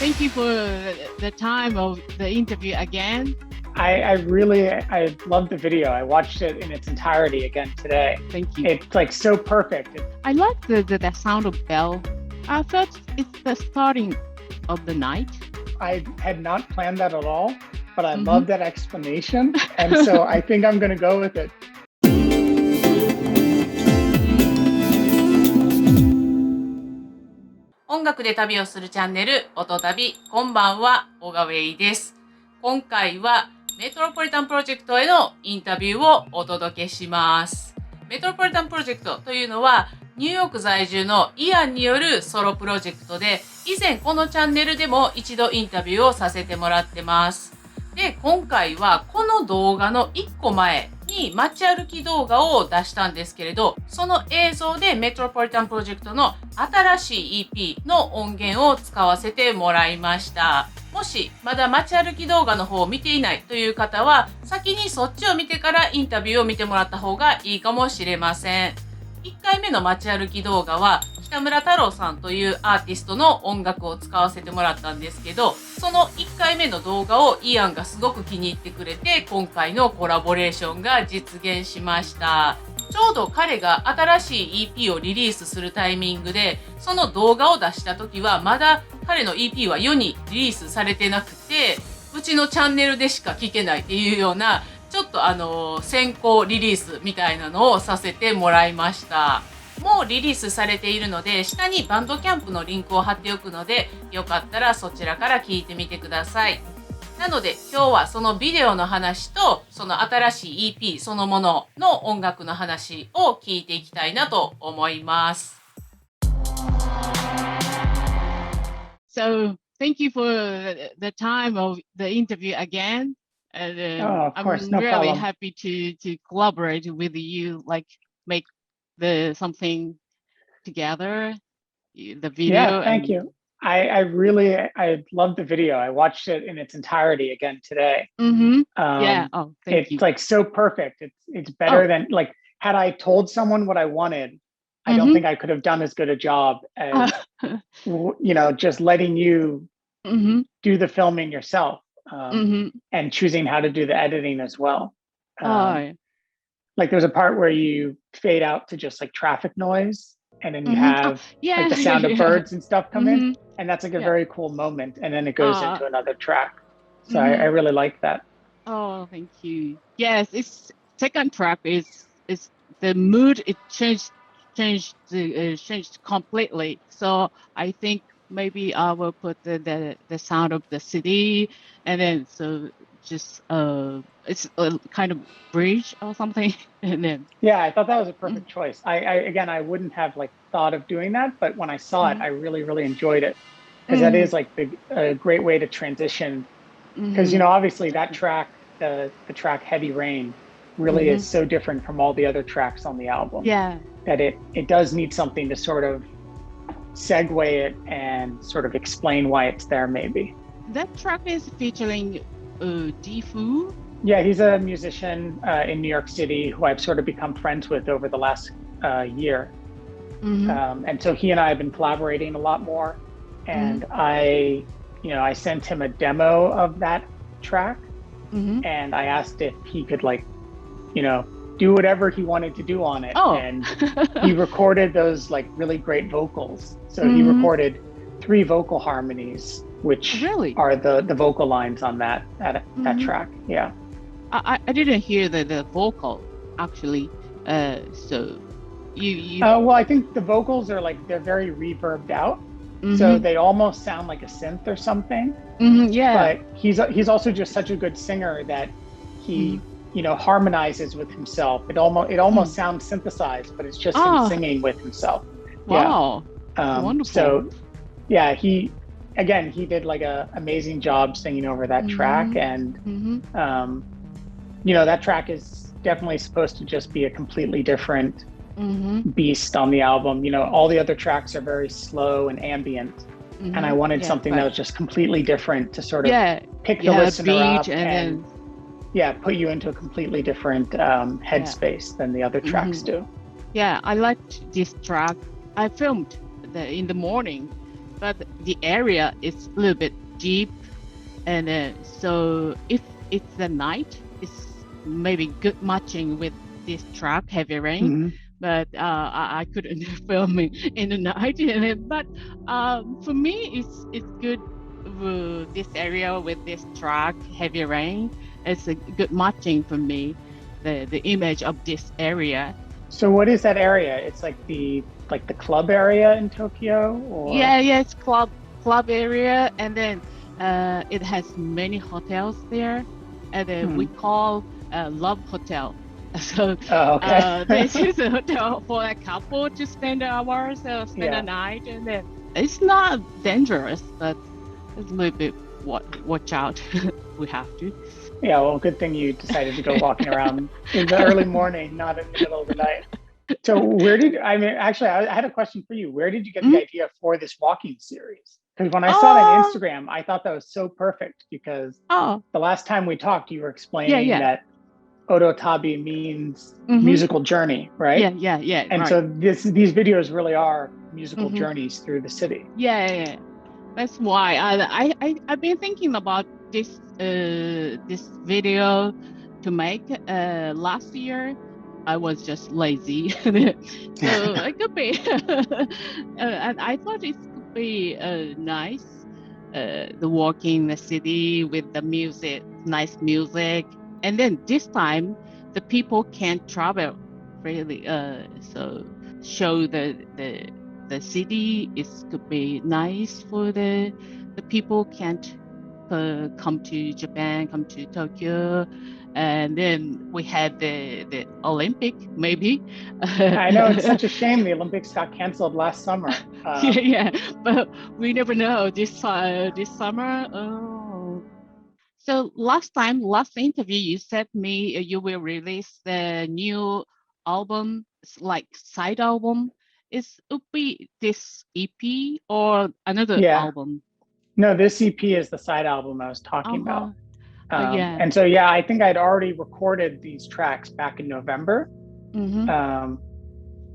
thank you for the time of the interview again. I loved the video. I watched it in its entirety again today. Thank you. It's like so perfect. I like the sound of bell. I thought it's the starting of the night. I had not planned that at all, but I love that explanation. And so I think I'm going to go with it. 音楽で旅をするチャンネル、音旅。こんばんは、小川ウェイです。今回はメトロポリタンプロジェクトへのインタビューをお届けします。メトロポリタンプロジェクトというのは、ニューヨーク在住のイアンによるソロプロジェクトで、以前このチャンネルでも一度インタビューをさせてもらってます。で、今回はこの動画の1個前に街歩き動画を出したんですけれど、その映像でメトロポリタンプロジェクトの新しい EP の音源を使わせてもらいました。もしまだ街歩き動画の方を見ていないという方は、先にそっちを見てからインタビューを見てもらった方がいいかもしれません。1回目の街歩き動画は北村太郎さんというアーティストの音楽を使わせてもらったんですけど、その1回目の動画をイアンがすごく気に入ってくれて、今回のコラボレーションが実現しました。ちょうど彼が新しい EP をリリースするタイミングで、その動画を出した時はまだ彼の EP は世にリリースされてなくて、うちのチャンネルでしか聞けないっていうような、ちょっと先行リリースみたいなのをさせてもらいました。もうリリースされているので、下にバンドキャンプのリンクを貼っておくので、よかったらそちらから聞いてみてください。なので今日はそのビデオの話と、その新しい EP そのものの音楽の話を聞いていきたいなと思います。So, thank you for the time of the interview again. And of course, I'm no really problem. happy to collaborate with you, like make something together, the video. Yeah, thank you. I loved the video. I watched it in its entirety again today. Yeah. Oh, thank you. It's like so perfect. It's better than like had I told someone what I wanted, I don't think I could have done as good a job as just letting you do the filming yourself. And choosing how to do the editing as well. Like there's a part where you fade out to just like traffic noise, and then you have like the sound of birds and stuff come in, and that's like a very cool moment, and then it goes into another track. So I really like that. Oh, thank you. Yes, it's second track is the mood. It changed completely. So I think maybe I will put the sound of the city, and then so just it's a kind of bridge or something, and then I thought that was a perfect choice. I wouldn't have like thought of doing that, but when I saw it, I really enjoyed it, because that is like a great way to transition, because obviously that track, the track Heavy Rain, really is so different from all the other tracks on the album. That it does need something to sort of segue it and sort of explain why it's there, maybe. That track is featuring Difu. Yeah, he's a musician in New York City who I've sort of become friends with over the last year. And so he and I have been collaborating a lot more. And I sent him a demo of that track, and I asked if he could do whatever he wanted to do on it. And he recorded those like really great vocals. So he recorded 3 vocal harmonies, which are the vocal lines on that track. Yeah. I didn't hear the vocal actually. So you well, I think the vocals are like, they're very reverbed out. So they almost sound like a synth or something. But he's also just such a good singer that he harmonizes with himself. It almost sounds synthesized, but it's just him singing with himself. Wow. Wonderful. So yeah, he did like a amazing job singing over that track. And that track is definitely supposed to just be a completely different beast on the album. All the other tracks are very slow and ambient, and I wanted something that was just completely different to sort of pick the listener up and put you into a completely different headspace than the other tracks do. Yeah, I liked this track. I filmed in the morning, but the area is a little bit deep, and so if it's the night, it's maybe good matching with this track, Heavy Rain. Mhm. But I couldn't film it in the night. But for me, it's good. This area with this track, Heavy Rain, it's a good matching for me. The image of this area. So what is that area? It's like the club area in Tokyo, or Yeah, it's club area, and then it has many hotels there, and then we call Love Hotel. So Oh, okay. this is a hotel for a couple to spend hours, spend Yeah. a night, and then it's not dangerous, but it's a little bit watch out. We have to. Yeah, well, good thing you decided to go walking around in the early morning, not in the middle of the night. So actually, I had a question for you. Where did you get the idea for this walking series? Because when I saw it on Instagram, I thought that was so perfect, because the last time we talked, you were explaining that Odotabi means musical journey, right? Yeah. And right. so these videos really are musical journeys through the city. Yeah. That's why I've been thinking about this video to make last year. I was just lazy, so it could be. And I thought it could be nice. The walking the city with the music, nice music, and then this time the people can't travel really. So show the city is could be nice for the people can't come to Japan, come to Tokyo, and then we had the Olympic maybe. I know, it's such a shame the Olympics got canceled last summer. Yeah, but we never know this summer. Oh. So last interview, you said me you will release the new album, it's like side album. Would be this EP or another album? No, this EP is the side album I was talking about. Yeah. And so, yeah, I think I'd already recorded these tracks back in November.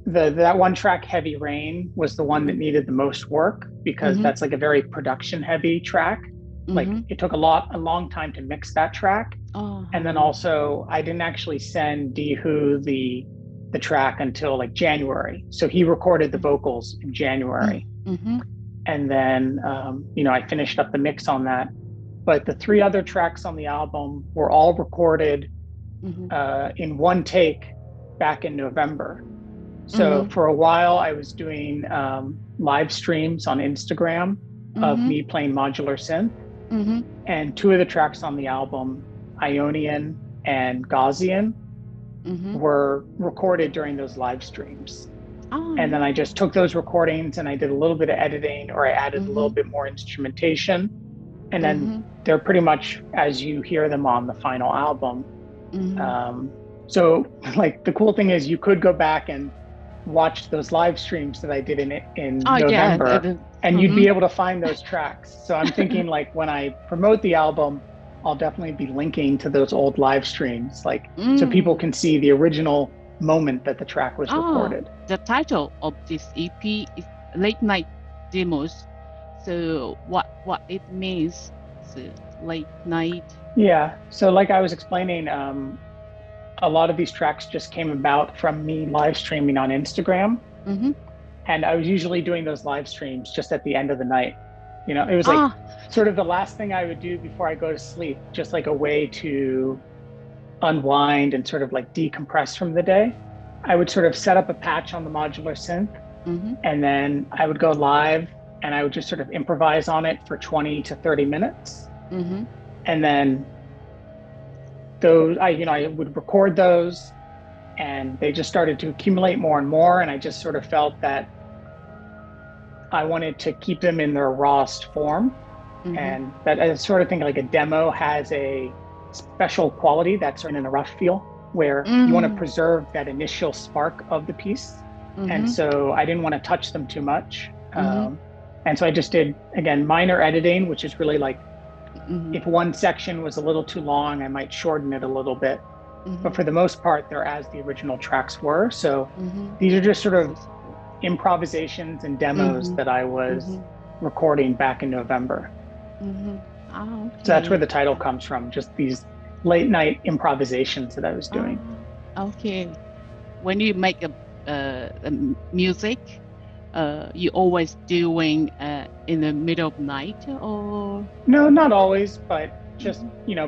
That one track, Heavy Rain, was the one that needed the most work, because that's like a very production heavy track. Like it took a long time to mix that track. And then also I didn't actually send Dihu the track until like January. So he recorded the vocals in January. And then, I finished up the mix on that. But the 3 other tracks on the album were all recorded in one take back in November. So for a while I was doing live streams on Instagram of me playing modular synth. And 2 of the tracks on the album, Ionian and Gaussian, were recorded during those live streams. And then I just took those recordings and I did a little bit of editing, or I added a little bit more instrumentation. And then they're pretty much as you hear them on the final album. So like the cool thing is you could go back and watch those live streams that I did in November, and you'd be able to find those tracks. So I'm thinking like when I promote the album, I'll definitely be linking to those old live streams, like so people can see the original moment that the track was recorded. The title of this EP is Late Night Demos. So what it means, so late night? Yeah, so like I was explaining, a lot of these tracks just came about from me live streaming on Instagram. And I was usually doing those live streams just at the end of the night. It was like sort of the last thing I would do before I go to sleep, just like a way to unwind and sort of like decompress from the day. I would sort of set up a patch on the modular synth, and then I would go live and I would just sort of improvise on it for 20 to 30 minutes. And then I would record those, and they just started to accumulate more and more. And I just sort of felt that I wanted to keep them in their rawest form. And that I sort of think like a demo has a special quality that's sort of in a rough feel, where you want to preserve that initial spark of the piece. And so I didn't want to touch them too much. And so I just did, again, minor editing, which is really like, if one section was a little too long, I might shorten it a little bit. But for the most part, they're as the original tracks were. So these are just sort of improvisations and demos that I was recording back in November. Oh, okay. So that's where the title comes from, just these late night improvisations that I was doing. Okay. When you make music, you always doing in the middle of night or? No, not always, but just,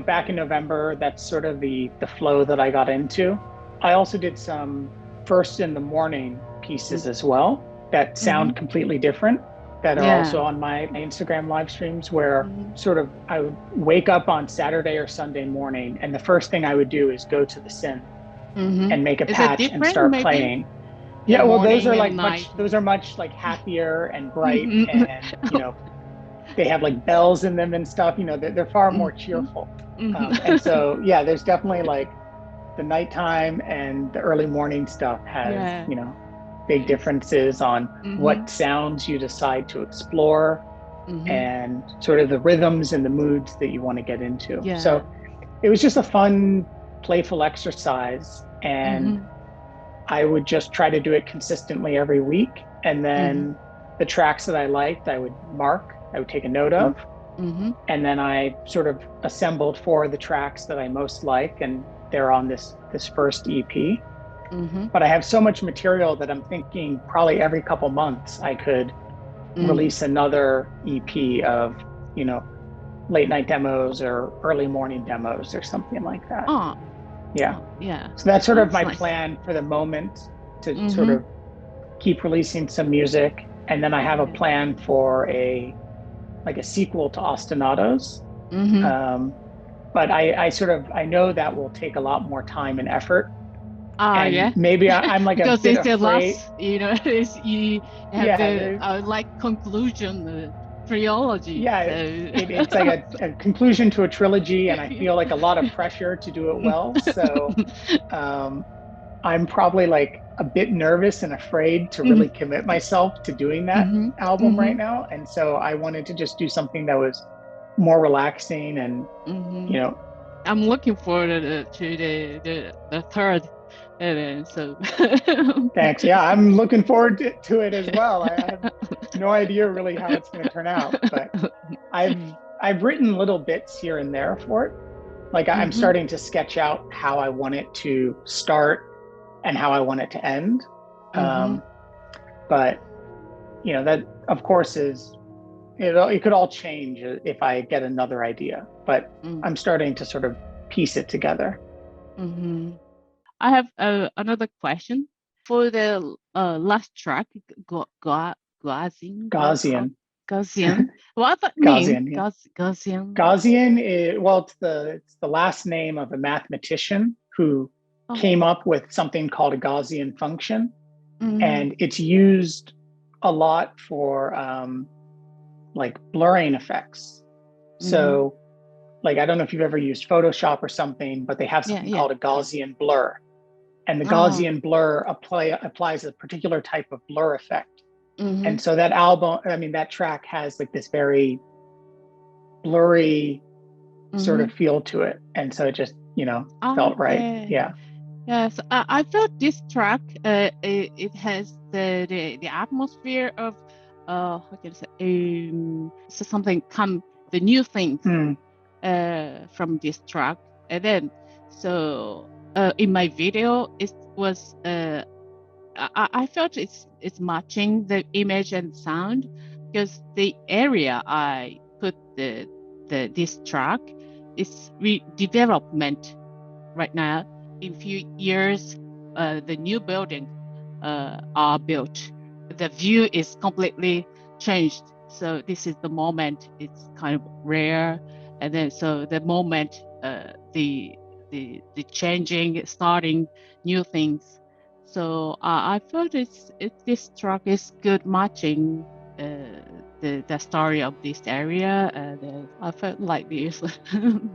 back in November, that's sort of the flow that I got into. I also did some first in the morning pieces as well that sound completely different, that are also on my Instagram live streams, where sort of I would wake up on Saturday or Sunday morning, and the first thing I would do is go to the synth and make a patch and start playing. Yeah, well, those are like much like happier and bright, and they have like bells in them and stuff. They're far more cheerful. And so, yeah, there's definitely like the nighttime and the early morning stuff has, big differences on what sounds you decide to explore and sort of the rhythms and the moods that you want to get into. So it was just a fun, playful exercise, and I would just try to do it consistently every week. And then the tracks that I liked, I would take a note of. And then I sort of assembled 4 of the tracks that I most like, and they're on this first EP. But I have so much material that I'm thinking probably every couple months I could release another EP of, late night demos or early morning demos or something like that. Yeah. So that's sort of my plan for the moment, to sort of keep releasing some music. And then I have a plan for a sequel to Ostinatos. But I know that will take a lot more time and effort. Maybe I'm like because a bit it's afraid. The last, you have the like conclusion, trilogy. Yeah, it's like a conclusion to a trilogy, and I feel like a lot of pressure to do it well. So I'm probably like a bit nervous and afraid to really commit myself to doing that album right now. And so I wanted to just do something that was more relaxing and, I'm looking forward to the third. And so thanks. Yeah, I'm looking forward to it as well. I have no idea really how it's going to turn out, but I've written little bits here and there for it. Like I'm starting to sketch out how I want it to start and how I want it to end. But that of course is, it could all change if I get another idea, but I'm starting to sort of piece it together. I have another question for the last track, Gaussian. What that mean? Gaussian. Gaussian is, well, it's the last name of a mathematician who came up with something called a Gaussian function, and it's used a lot for like blurring effects. So, like, I don't know if you've ever used Photoshop or something, but they have something called a Gaussian blur. And the Gaussian blur applies a particular type of blur effect. And so that track has like this very blurry sort of feel to it. And so it just, felt right. Yeah. Yes, I felt this track, it has the atmosphere of, how can I say, so something the new things from this track. And then, so in my video, it was, I felt it's matching the image and sound, because the area I put this track is redevelopment right now. In few years, the new building are built. The view is completely changed. So this is the moment. It's kind of rare, and then so the moment, the changing, starting new things. So I felt this track is good matching the story of this area, and I felt like this.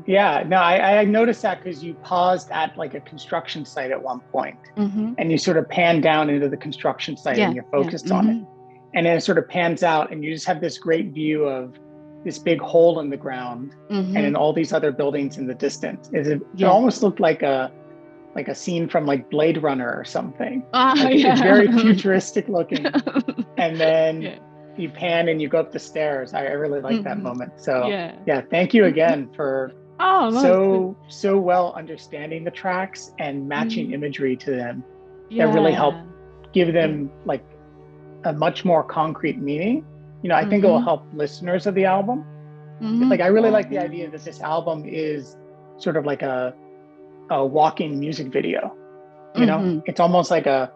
Yeah, no, I noticed that because you paused at like a construction site at one point, and you sort of pan down into the construction site and you're focused on it. And then it sort of pans out and you just have this great view of this big hole in the ground and then all these other buildings in the distance. It almost looked like a scene from like Blade Runner or something. It's very futuristic looking. And then you pan and you go up the stairs. I really like that moment. So Yeah. thank you again for Oh, no, so well understanding the tracks and matching imagery to them. yeah. That really helped give them like a much more concrete meaning. You know, I think it will help listeners of the album. Like, I really like the idea that this album is sort of like a walking music video. You know, it's almost like a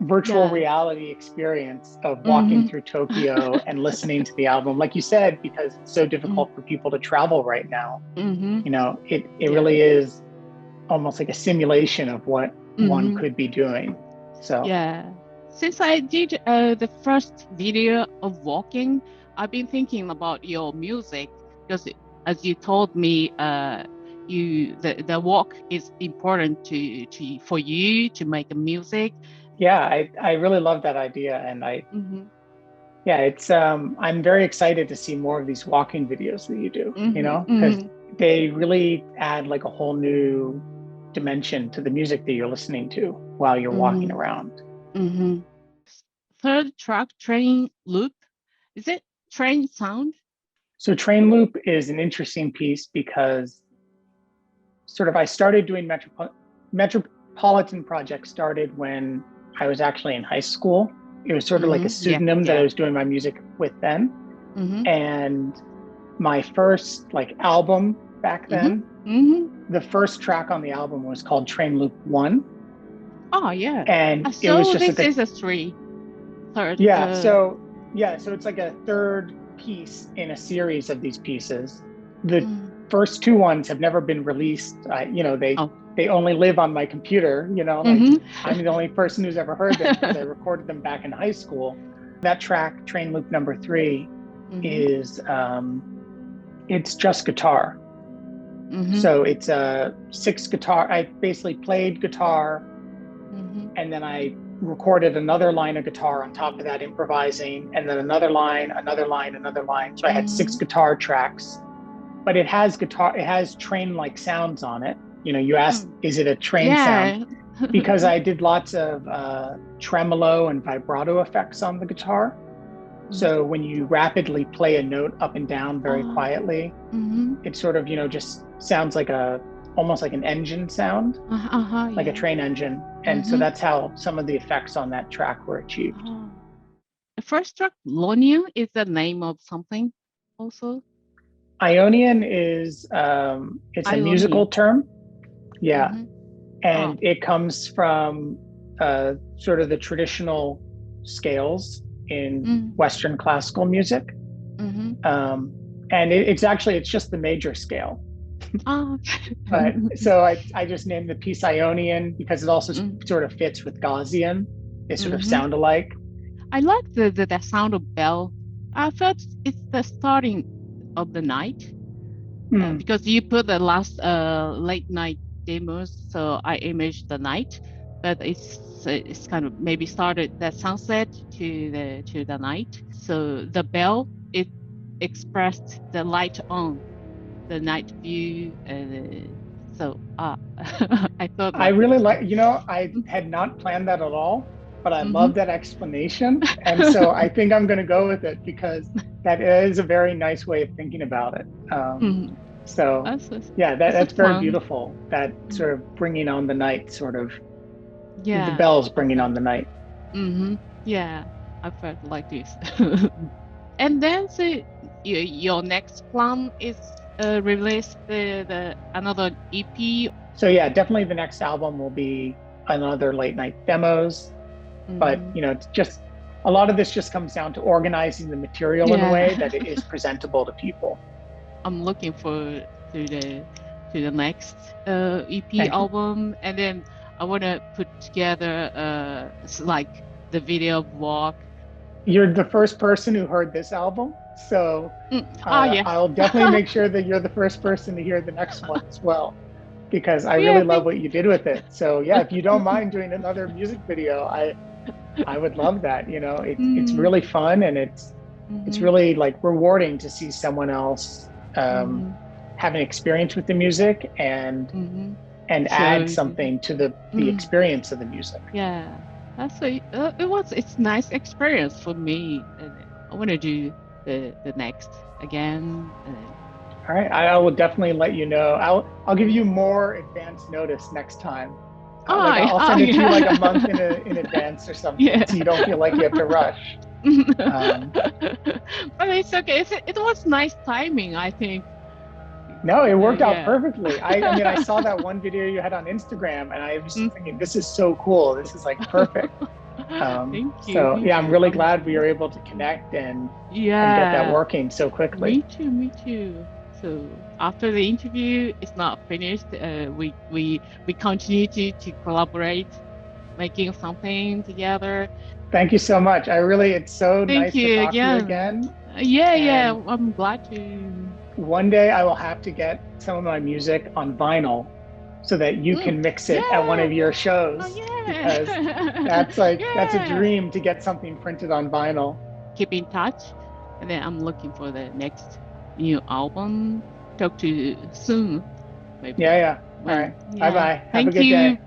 virtual reality experience of walking through Tokyo and listening to the album. Like you said, because it's so difficult for people to travel right now. You know, it really is almost like a simulation of what one could be doing. So yeah. Since I did the first video of walking, I've been thinking about your music because, as you told me, the walk is important for you to make music. Yeah, I really love that idea, and it's I'm very excited to see more of these walking videos that you do. You know, because they really add like a whole new dimension to the music that you're listening to while you're walking around. Third track, Train Loop. Is it train sound? So Train Loop is an interesting piece because sort of I started doing Metropolitan Project started when I was actually in high school. It was sort of like a pseudonym that I was doing my music with then. And my first like album back then, the first track on the album was called Train Loop 1. Oh, yeah. And so it was just this is a third. Yeah, so it's like a third piece in a series of these pieces. The first two ones have never been released. You know, they only live on my computer, you know, like I'm the only person who's ever heard them because I recorded them back in high school. That track, Train Loop number 3, is it's just guitar. So it's a 6 guitar. I basically played guitar and then I recorded another line of guitar on top of that, improvising, and then another line. So I had 6 guitar tracks, but it has train-like sounds on it. You know, you asked, is it a train sound? Because I did lots of tremolo and vibrato effects on the guitar. So when you rapidly play a note up and down very quietly, it sort of, you know, just sounds like almost like an engine sound, like a train engine. And so that's how some of the effects on that track were achieved. The first track, Ionian, is the name of something also? Ionian is, it's a musical term. Yeah. And it comes from sort of the traditional scales in Western classical music. And it's just the major scale. But so I just named the piece Ionian because it also sort of fits with Gaussian. They sort of sound alike. I like the sound of bell. I thought it's the starting of the night because you put the last late night demos, so I imaged the night, but it's kind of maybe started the sunset to the night. So the bell, it expressed the light on the night view. So I thought I really like, you know, I had not planned that at all, but I love that explanation. And so I think I'm going to go with it because that is a very nice way of thinking about it. So that's very beautiful. That sort of bringing on the night, sort of, the bells bringing on the night. Yeah, I felt like this. And then your next plan is release the another EP. So yeah, definitely the next album will be another late night demos. But you know, it's just a lot of this just comes down to organizing the material in a way that it is presentable to people. I'm looking forward to the next EP album, and then I want to put together like the video walk. You're the first person who heard this album, so I'll definitely make sure that you're the first person to hear the next one as well, because I really love what you did with it. So yeah, if you don't mind doing another music video, I would love that. You know, it's really fun, and it's really like rewarding to see someone else have an experience with the music and add something to the experience of the music. Yeah, that's it's nice experience for me want to do the next again. All right, I will definitely let you know. I'll give you more advance notice next time. I'll send it to you like a month in advance or something, so you don't feel like you have to rush. But it's okay. It was nice timing, I think. No, it worked out perfectly. I mean, I saw that one video you had on Instagram, and I was thinking, this is so cool. This is like perfect. Thank you. So yeah, I'm really glad we were able to connect and get that working so quickly. Me too. So after the interview is not finished, we continue to collaborate, making something together. Thank you so much. It's so nice to talk to you again. Yeah, I'm glad to. One day I will have to get some of my music on vinyl so that you can mix it at one of your shows. Because that's that's a dream to get something printed on vinyl. Keep in touch, and then I'm looking for the next new album. Talk to you soon. Maybe. Yeah. All right. Bye bye. Have a good day.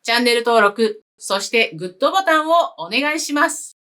チャンネル登録、そしてグッドボタンをお願いします。